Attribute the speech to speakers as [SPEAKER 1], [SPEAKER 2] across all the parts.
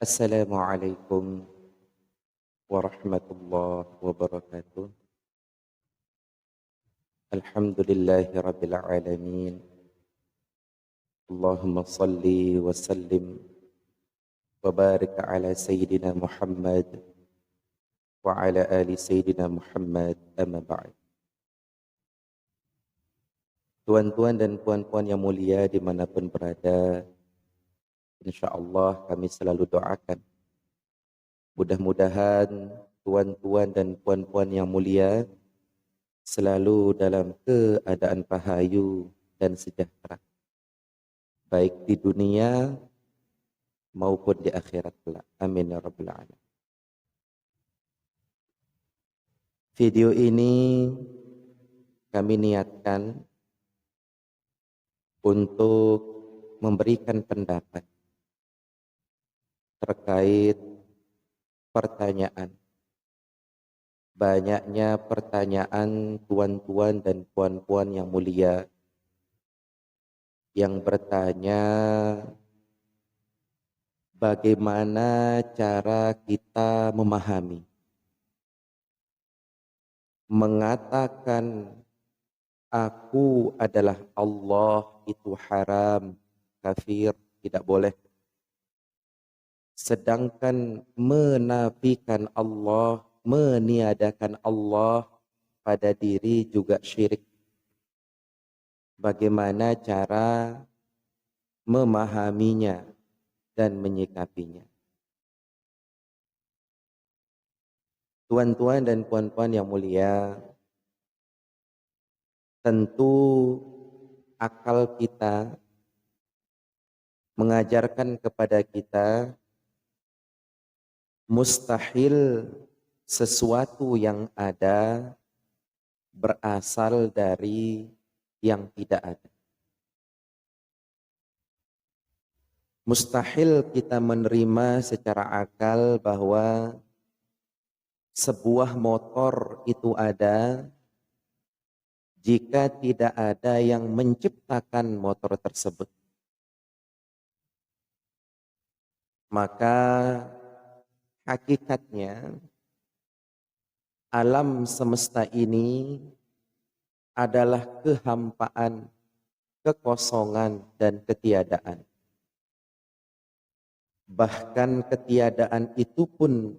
[SPEAKER 1] Assalamualaikum warahmatullahi wabarakatuh. Alhamdulillahi rabbil alamin. Allahumma salli wa sallim wa barik ala sayyidina Muhammad wa ala ali sayyidina Muhammad amma ba'd. Tuan-tuan dan puan-puan yang mulia dimanapun berada, insyaallah kami selalu doakan mudah-mudahan tuan-tuan dan puan-puan yang mulia selalu dalam keadaan rahayu dan sejahtera, baik di dunia maupun di akhirat kelak. Amin ya rabbal alamin. Video ini kami niatkan untuk memberikan pendapat terkait pertanyaan. Banyaknya pertanyaan tuan-tuan dan puan-puan yang mulia yang bertanya bagaimana cara kita memahami, mengatakan aku adalah Allah itu haram, kafir, tidak boleh. Sedangkan menafikan Allah, meniadakan Allah pada diri juga syirik. Bagaimana cara memahaminya dan menyikapinya? Tuan-tuan dan puan-puan yang mulia, tentu akal kita mengajarkan kepada kita mustahil sesuatu yang ada berasal dari yang tidak ada. Mustahil kita menerima secara akal bahwa sebuah motor itu ada jika tidak ada yang menciptakan motor tersebut. Maka hakikatnya alam semesta ini adalah kehampaan, kekosongan, dan ketiadaan. Bahkan ketiadaan itu pun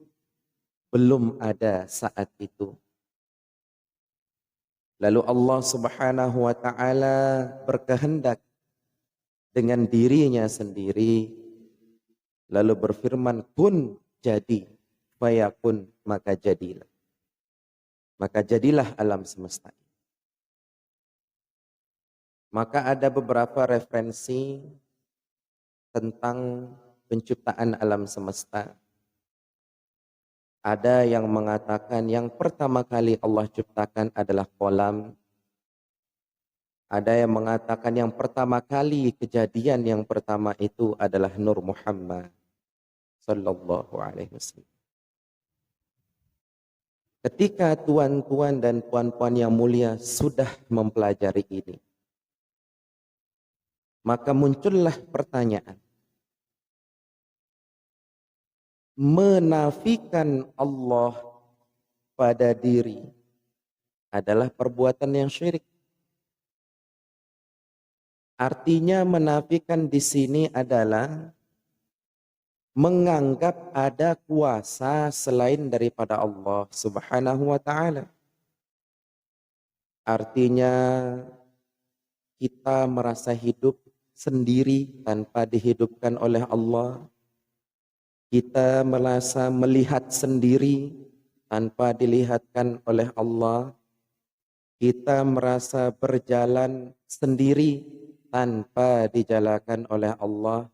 [SPEAKER 1] belum ada saat itu. Lalu Allah Subhanahu wa ta'ala berkehendak dengan dirinya sendiri, lalu berfirman, kun jadi, fayakun, maka jadilah. Maka jadilah alam semesta ini. Maka ada beberapa referensi tentang penciptaan alam semesta. Ada yang mengatakan yang pertama kali Allah ciptakan adalah kolam. Ada yang mengatakan yang pertama kali kejadian yang pertama itu adalah Nur Muhammad sallallahu alaihi wasallam. Ketika tuan-tuan dan puan-puan yang mulia sudah mempelajari ini, maka muncullah pertanyaan. Menafikan Allah pada diri adalah perbuatan yang syirik. Artinya menafikan di sini adalah menganggap ada kuasa selain daripada Allah Subhanahu wa ta'ala. Artinya kita merasa hidup sendiri tanpa dihidupkan oleh Allah. Kita merasa melihat sendiri tanpa dilihatkan oleh Allah. Kita merasa berjalan sendiri tanpa dijalankan oleh Allah.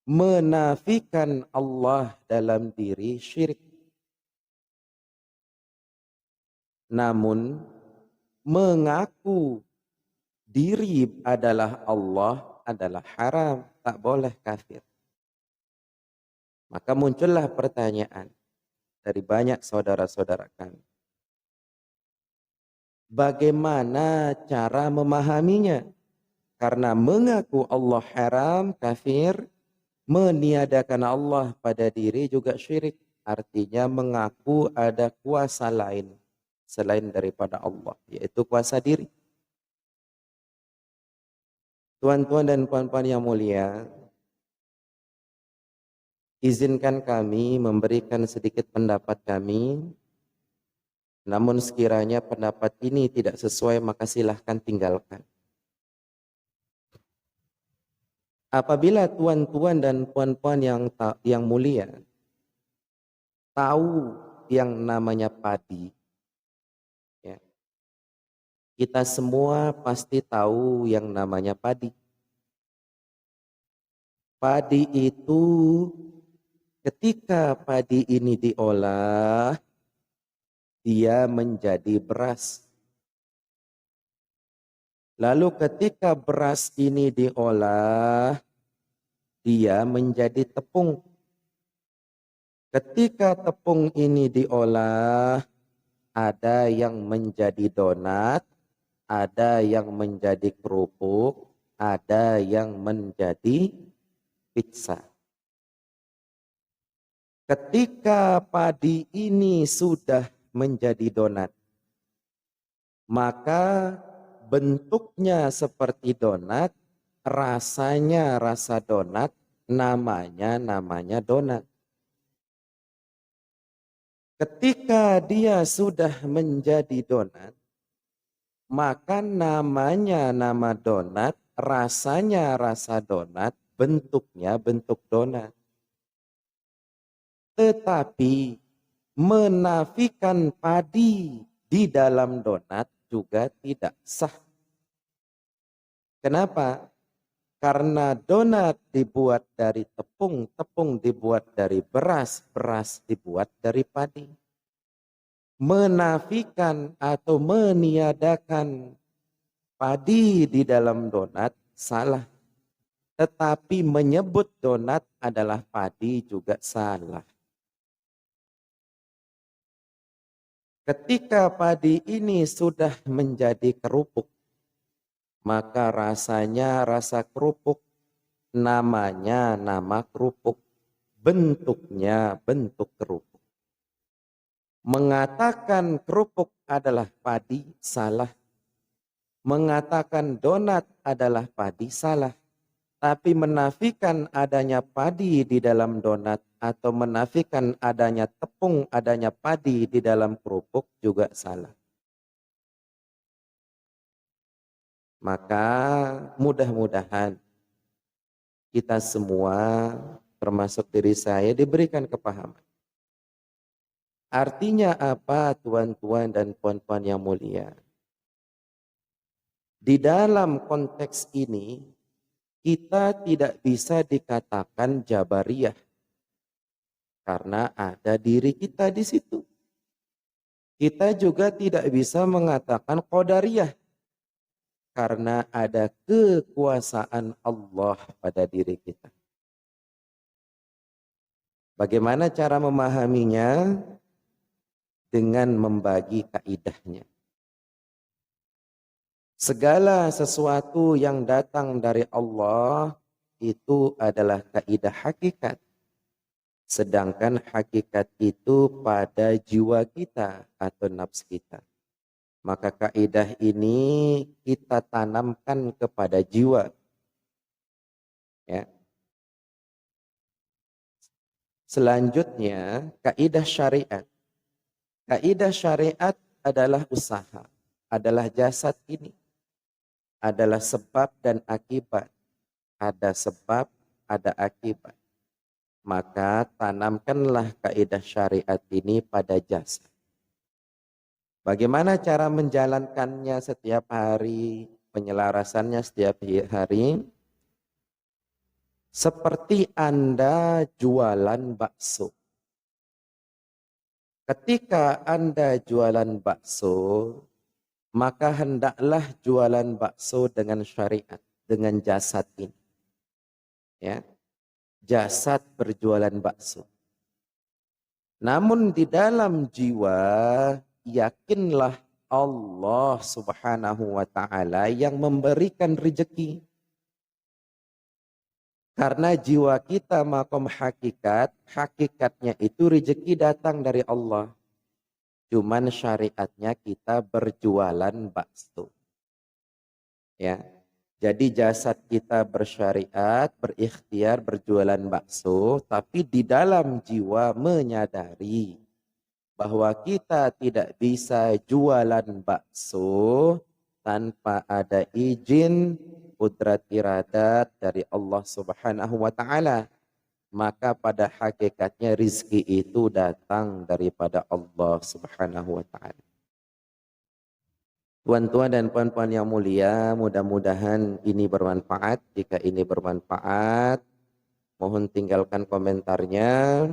[SPEAKER 1] Menafikan Allah dalam diri syirik. Namun mengaku diri adalah Allah adalah haram, tak boleh, kafir. Maka muncullah pertanyaan dari banyak saudara-saudara kami. Bagaimana cara memahaminya? Karena mengaku Allah haram, kafir, Meniadakan Allah pada diri juga syirik. Artinya mengaku ada kuasa lain selain daripada Allah, yaitu kuasa diri. Tuan-tuan dan puan-puan yang mulia, izinkan kami memberikan sedikit pendapat kami. Namun sekiranya pendapat ini tidak sesuai, maka silahkan tinggalkan. Apabila tuan-tuan dan puan-puan yang mulia tahu yang namanya padi, ya, kita semua pasti tahu yang namanya padi. Padi itu ketika padi ini diolah, dia menjadi beras. Lalu ketika beras ini diolah, dia menjadi tepung. Ketika tepung ini diolah, ada yang menjadi donat, ada yang menjadi kerupuk, ada yang menjadi pizza. Ketika padi ini sudah menjadi donat, maka bentuknya seperti donat, rasanya rasa donat, namanya donat. Ketika dia sudah menjadi donat, maka namanya nama donat, rasanya rasa donat, bentuknya bentuk donat. Tetapi menafikan padi di dalam donat juga tidak sah. Kenapa? Karena donat dibuat dari tepung, tepung dibuat dari beras, beras dibuat dari padi. Menafikan atau meniadakan padi di dalam donat salah. Tetapi menyebut donat adalah padi juga salah. Ketika padi ini sudah menjadi kerupuk, maka rasanya rasa kerupuk, namanya nama kerupuk, bentuknya bentuk kerupuk. Mengatakan kerupuk adalah padi salah. Mengatakan donat adalah padi salah. Tapi menafikan adanya padi di dalam donat atau menafikan adanya tepung, adanya padi di dalam kerupuk juga salah. Maka mudah-mudahan kita semua, termasuk diri saya, diberikan kepahaman. Artinya apa, tuan-tuan dan puan-puan yang mulia? Di dalam konteks ini, kita tidak bisa dikatakan Jabariyah karena ada diri kita di situ. Kita juga tidak bisa mengatakan Qadariyah karena ada kekuasaan Allah pada diri kita. Bagaimana cara memahaminya? Dengan membagi kaidahnya. Segala sesuatu yang datang dari Allah itu adalah kaidah hakikat. Sedangkan hakikat itu pada jiwa kita atau nafs kita. Maka kaidah ini kita tanamkan kepada jiwa. Ya. Selanjutnya, kaidah syariat. Kaidah syariat adalah usaha, adalah jasad ini. Adalah sebab dan akibat. Ada sebab, ada akibat. Maka tanamkanlah kaidah syariat ini pada jasad. Bagaimana cara menjalankannya setiap hari, penyelarasannya setiap hari? Seperti Anda jualan bakso. Ketika Anda jualan bakso, maka hendaklah jualan bakso dengan syariat, dengan jasad ini. Ya, jasad berjualan bakso. Namun di dalam jiwa, yakinlah Allah Subhanahu wa Ta'ala yang memberikan rezeki. Karena jiwa kita makom hakikat, hakikatnya itu rezeki datang dari Allah. Cuman syariatnya kita berjualan bakso. Ya. Jadi jasad kita bersyariat, berikhtiar, berjualan bakso, tapi di dalam jiwa menyadari bahwa kita tidak bisa jualan bakso tanpa ada izin kudrat iradat dari Allah Subhanahu wa taala. Maka pada hakikatnya rizki itu datang daripada Allah Subhanahu wa taala. Tuan-tuan dan puan-puan yang mulia, mudah-mudahan ini bermanfaat. Jika ini bermanfaat, mohon tinggalkan komentarnya,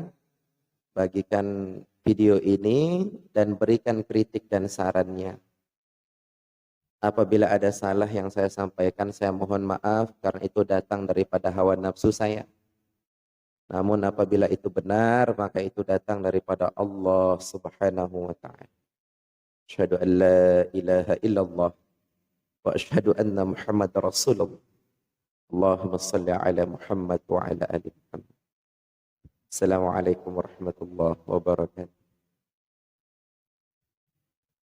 [SPEAKER 1] bagikan video ini, dan berikan kritik dan sarannya. Apabila ada salah yang saya sampaikan, saya mohon maaf karena itu datang daripada hawa nafsu saya. Namun apabila itu benar, maka itu datang daripada Allah Subhanahu wa taala. Asyhadu an la ilaha illallah wa asyhadu anna Muhammad Rasulullah. Allahumma salli ala Muhammad wa ala ali Muhammad. Assalamualaikum warahmatullahi wabarakatuh.